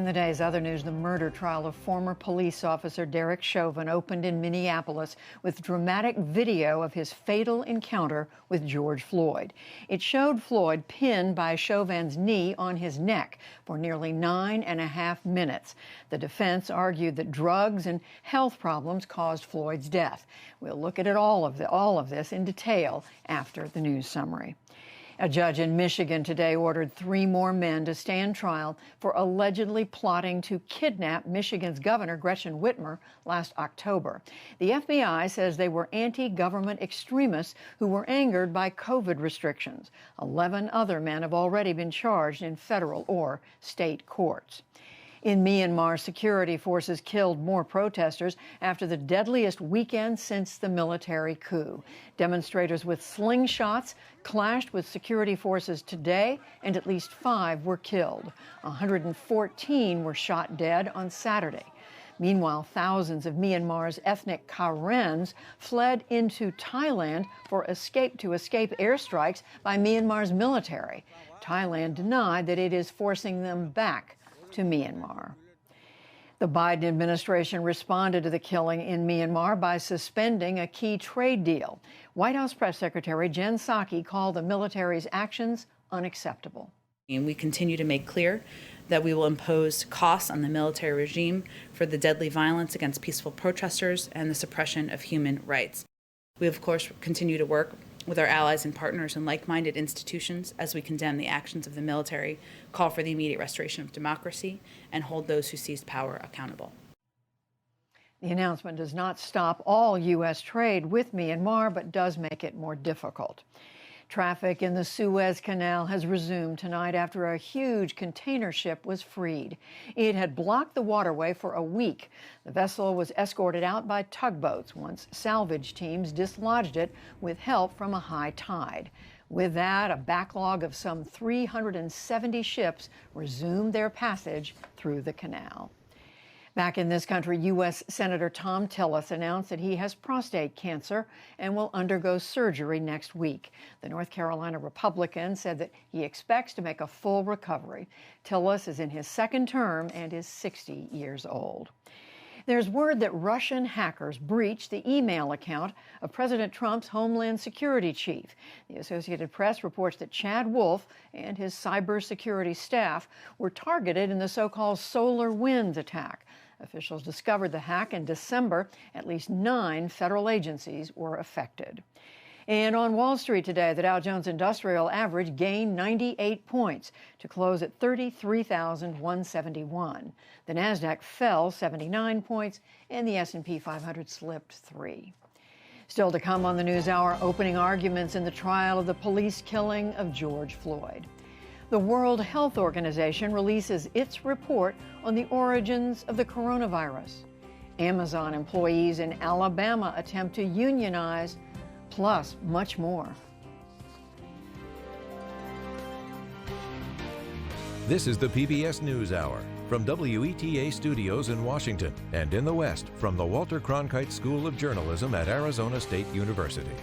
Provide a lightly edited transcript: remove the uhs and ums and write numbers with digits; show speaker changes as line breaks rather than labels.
In the day's other news, the murder trial of former police officer Derek Chauvin opened in Minneapolis with dramatic video of his fatal encounter with George Floyd. It showed Floyd pinned by Chauvin's knee on his neck for nearly 9.5 minutes. The defense argued that drugs and health problems caused Floyd's death. We'll look at all of this in detail after the news summary. A judge in Michigan today ordered 3 more men to stand trial for allegedly plotting to kidnap Michigan's Governor Gretchen Whitmer last October. The FBI says they were anti-government extremists who were angered by COVID restrictions. 11 other men have already been charged in federal or state courts. In Myanmar, security forces killed more protesters after the deadliest weekend since the military coup. Demonstrators with slingshots clashed with security forces today, and at least 5 were killed. 114 were shot dead on Saturday. Meanwhile, thousands of Myanmar's ethnic Karens fled into Thailand to escape airstrikes by Myanmar's military. Thailand denied that it is forcing them back to Myanmar. The Biden administration responded to the killing in Myanmar by suspending a key trade deal. White House Press Secretary Jen Psaki called the military's actions unacceptable.
And we continue to make clear that we will impose costs on the military regime for the deadly violence against peaceful protesters and the suppression of human rights. We, of course, continue to work with our allies and partners and like-minded institutions as we condemn the actions of the military, call for the immediate restoration of democracy, and hold those who seized power accountable.
The announcement does not stop all U.S. trade with Myanmar, but does make it more difficult. Traffic in the Suez Canal has resumed tonight after a huge container ship was freed. It had blocked the waterway for a week. The vessel was escorted out by tugboats once salvage teams dislodged it with help from a high tide. With that, a backlog of some 370 ships resumed their passage through the canal. Back in this country, U.S. Senator Thom Tillis announced that he has prostate cancer and will undergo surgery next week. The North Carolina Republican said that he expects to make a full recovery. Tillis is in his 2nd term and is 60 years old. There's word that Russian hackers breached the email account of President Trump's Homeland Security chief. The Associated Press reports that Chad Wolf and his cybersecurity staff were targeted in the so-called SolarWinds attack. Officials discovered the hack in December. At least 9 federal agencies were affected. And on Wall Street today, the Dow Jones Industrial Average gained 98 points to close at 33,171. The Nasdaq fell 79 points, and the S&P 500 slipped 3. Still to come on the NewsHour, opening arguments in the trial of the police killing of George Floyd. The World Health Organization releases its report on the origins of the coronavirus. Amazon employees in Alabama attempt to unionize, plus much more.
This is the PBS NewsHour from WETA Studios in Washington and in the West from the Walter Cronkite School of Journalism at Arizona State University.